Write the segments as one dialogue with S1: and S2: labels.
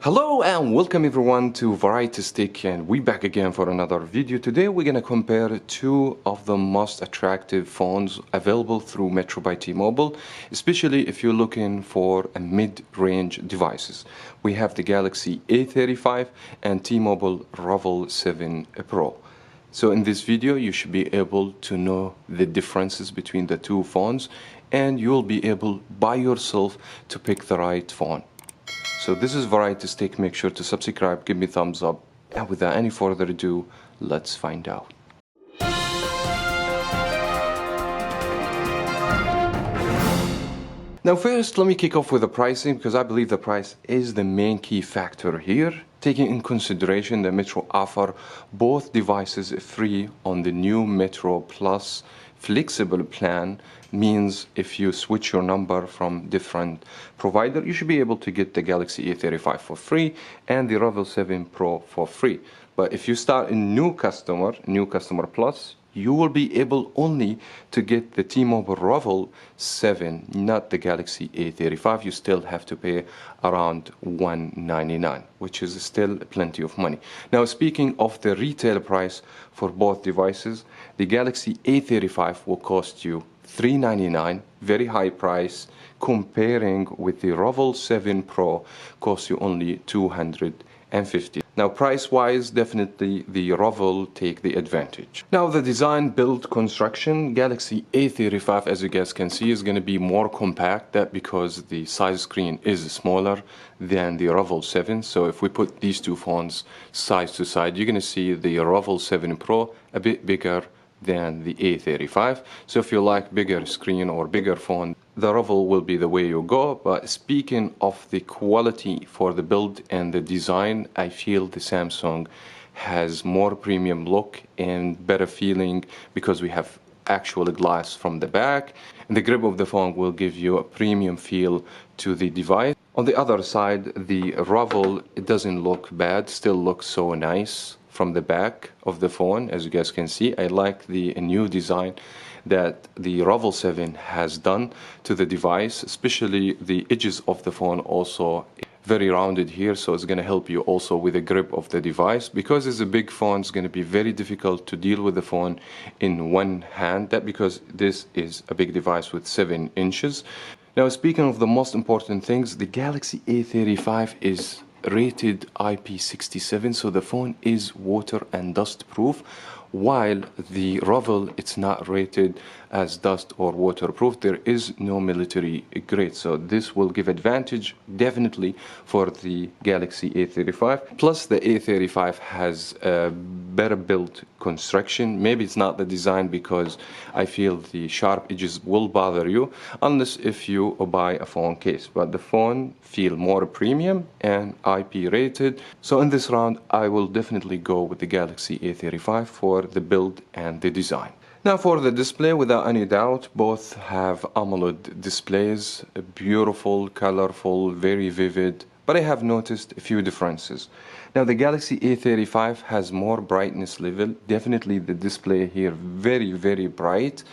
S1: Hello and welcome everyone to Variety Stick, and we back again for another video. Today we're gonna compare two of the most attractive phones available through Metro by T-Mobile, especially if you're looking for a mid-range devices. We have the Galaxy A35 and T-Mobile REVVL 7 Pro. So in this video you should be able to know the differences between the two phones, and you'll be able by yourself to pick the right phone. So this is Variety Stick. Make sure to subscribe, give me thumbs up, and without any further ado, let's find out. Now first, let me kick off with the pricing, because I believe the price is the main key factor here. Taking in consideration that Metro offer both devices free on the new Metro Plus flexible plan, means if you switch your number from different provider, you should be able to get the Galaxy A35 for free and the REVVL 7 Pro for free. But if you start a new customer plus, you will be able only to get the T-Mobile REVVL 7, not the Galaxy A35. You still have to pay around $199, which is still plenty of money. Now, speaking of the retail price for both devices, the Galaxy A35 will cost you $399, very high price, comparing with the REVVL 7 Pro costs you only $250. Now price-wise, definitely the REVVL take the advantage. Now the design, build, construction, Galaxy A35, as you guys can see, is going to be more compact. That because the size screen is smaller than the REVVL 7. So if we put these two phones side to side, you're going to see the REVVL 7 Pro a bit bigger than the A35. So if you like bigger screen or bigger phone, the REVVL will be the way you go. But speaking of the quality for the build and the design, I feel the Samsung has more premium look and better feeling, because we have actual glass from the back, and the grip of the phone will give you a premium feel to the device. On the other side, the REVVL, it doesn't look bad, still looks so nice from the back of the phone. As you guys can see, I like the new design that the REVVL 7 has done to the device, especially the edges of the phone also very rounded here, so it's going to help you also with the grip of the device. Because it's a big phone, it's going to be very difficult to deal with the phone in one hand, that because this is a big device with 7 inches. Now speaking of the most important things, the Galaxy A35 is rated IP67, so the phone is water and dust proof, while the REVVL, it's not rated as dust or waterproof. There is no military grade, so this will give advantage definitely for the Galaxy A35. Plus the A35 has a better built construction. Maybe it's not the design, because I feel the sharp edges will bother you unless if you buy a phone case, but the phone feel more premium and IP rated. So in this round I will definitely go with the Galaxy A35 for the build and the design. Now for the display, without any doubt, both have AMOLED displays, beautiful, colorful, very vivid, but I have noticed a few differences. Now the Galaxy A35 has more brightness level. Definitely the display here very bright,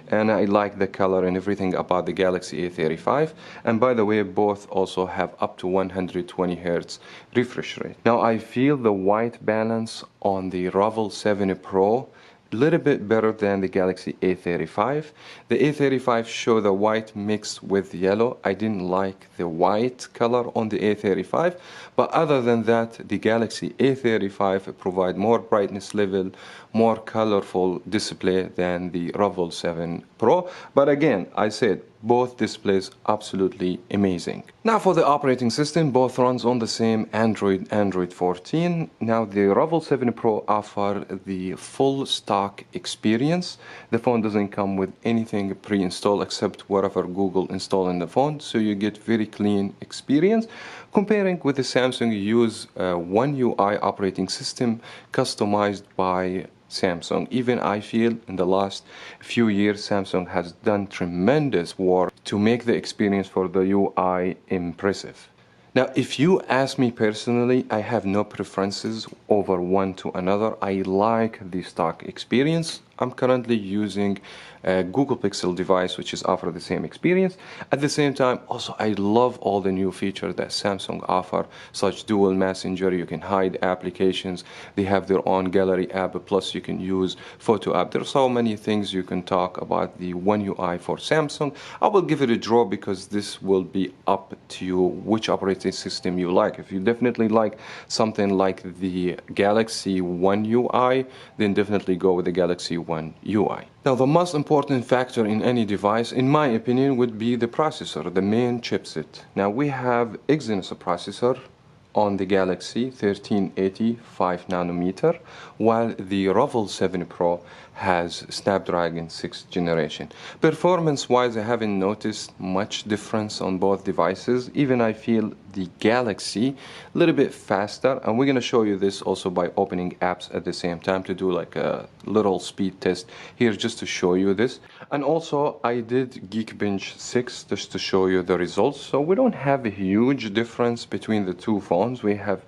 S1: and I like the color and everything about the Galaxy A35. And by the way, both also have up to 120 Hz refresh rate. Now I feel the white balance on the REVVL 7 Pro a little bit better than the Galaxy A35. The A35 show the white mixed with yellow. I didn't like the white color on the A35, but other than that, the Galaxy A35 provide more brightness level, more colorful display than the REVVL 7 Pro. But again, I said both displays absolutely amazing. Now for the operating system, both runs on the same Android 14. Now the REVVL 7 Pro offer the full stock experience. The phone doesn't come with anything pre-installed except whatever Google installed in the phone, so you get very clean experience. Comparing with the Samsung, you use One UI operating system customized by Samsung. Even I feel in the last few years Samsung has done tremendous work to make the experience for the UI impressive. Now if you ask me personally, I have no preferences over one to another. I like the stock experience. I'm currently using a Google Pixel device, which is offer the same experience. At the same time, also I love all the new features that Samsung offer, such dual messenger. You can hide applications. They have their own gallery app, plus you can use photo app. There's so many things you can talk about the One UI for Samsung. I will give it a draw because this will be up to you which operating system you like. If you definitely like something like the Galaxy One UI, then definitely go with the Galaxy One UI. Now, the most important factor in any device, in my opinion, would be the processor, the main chipset. Now, we have Exynos processor on the Galaxy 1380 5 nanometer, while the REVVL 7 Pro has Snapdragon 6th generation. Performance-wise, I haven't noticed much difference on both devices. Even I feel the Galaxy a little bit faster, and we're going to show you this also by opening apps at the same time to do like a little speed test here just to show you this. And also I did Geekbench 6 just to show you the results. So we don't have a huge difference between the two phones. We have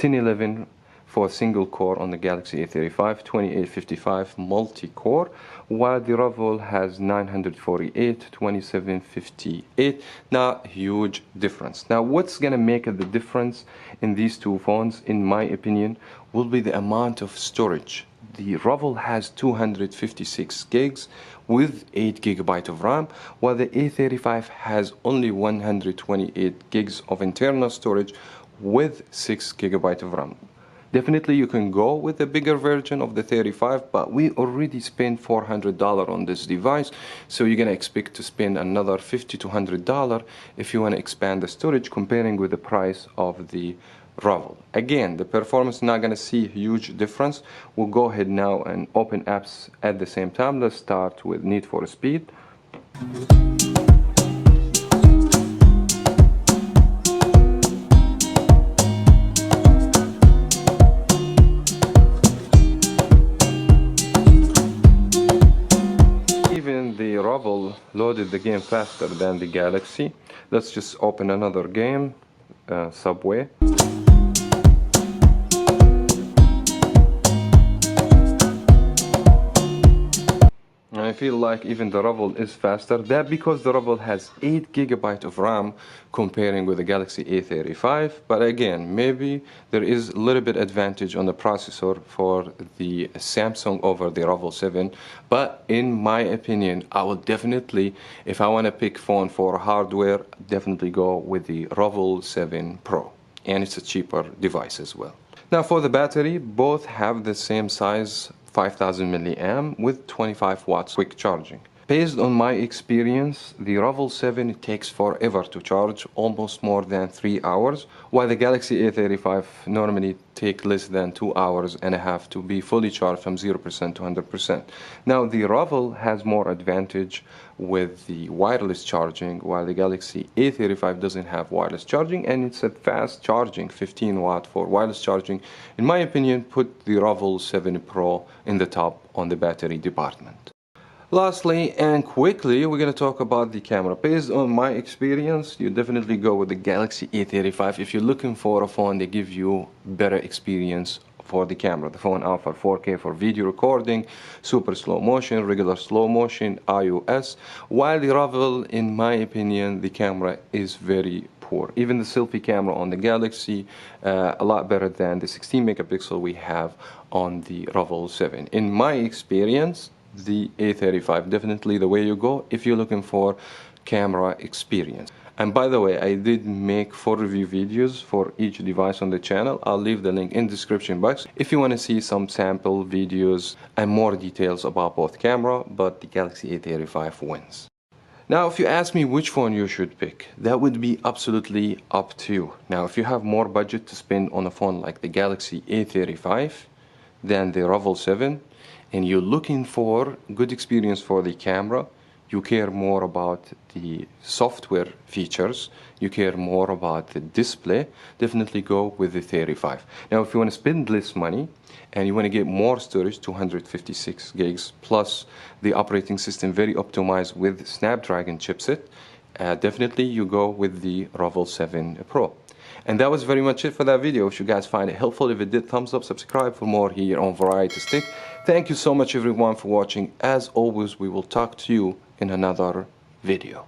S1: 1011 for single core on the Galaxy A35, 2855 multi-core, while the REVVL has 948, 2758. Not huge difference. Now, what's gonna make the difference in these two phones, in my opinion, will be the amount of storage. The REVVL has 256 gigs with 8 GB of RAM, while the A35 has only 128 gigs of internal storage with 6 GB of RAM. Definitely you can go with a bigger version of the 35, but we already spent $400 on this device, so you're gonna expect to spend another $50 to $100 if you want to expand the storage, comparing with the price of the REVVL. Again, the performance is not gonna see a huge difference. We'll go ahead now and open apps at the same time. Let's start with Need for Speed. The REVVL loaded the game faster than the Galaxy. Let's just open another game, Subway. I feel like even the REVVL is faster. That because the REVVL has 8 GB of RAM comparing with the Galaxy A35. But again, maybe there is a little bit advantage on the processor for the Samsung over the REVVL 7. But in my opinion, I will definitely, if I want to pick phone for hardware, definitely go with the REVVL 7 Pro. And it's a cheaper device as well. Now for the battery, both have the same size, 5000 milliamp with 25 watts quick charging. Based on my experience, the REVVL 7 takes forever to charge, almost more than 3 hours, while the Galaxy A35 normally take less than 2 hours and a half to be fully charged from 0% to 100%. Now the REVVL has more advantage with the wireless charging, while the Galaxy A35 doesn't have wireless charging, and it's a fast charging, 15 watt for wireless charging. In my opinion, put the REVVL 7 Pro in the top on the battery department. Lastly and quickly, we're going to talk about the camera. Based on my experience, you definitely go with the Galaxy A35 if you're looking for a phone that gives you better experience for the camera. The phone offers 4K for video recording, super slow motion, regular slow motion, iOS, while the REVVL, in my opinion, the camera is very poor. Even the selfie camera on the Galaxy, a lot better than the 16 megapixel we have on the REVVL 7. In my experience, the A35 definitely the way you go if you're looking for camera experience. And by the way, I did make 4 review videos for each device on the channel. I'll leave the link in the description box if you want to see some sample videos and more details about both camera, but the Galaxy A35 wins. Now, if you ask me which phone you should pick, that would be absolutely up to you. Now, if you have more budget to spend on a phone like the Galaxy A35 than the REVVL 7, and you're looking for good experience for the camera, you care more about the software features, you care more about the display, definitely go with the 35. Now, if you want to spend less money and you want to get more storage, 256 gigs, plus the operating system very optimized with Snapdragon chipset, definitely you go with the REVVL 7 Pro. And that was very much it for that video. If you guys find it helpful, if it did, thumbs up, subscribe for more here on Variety Stick. Thank you so much everyone for watching. As always, we will talk to you in another video.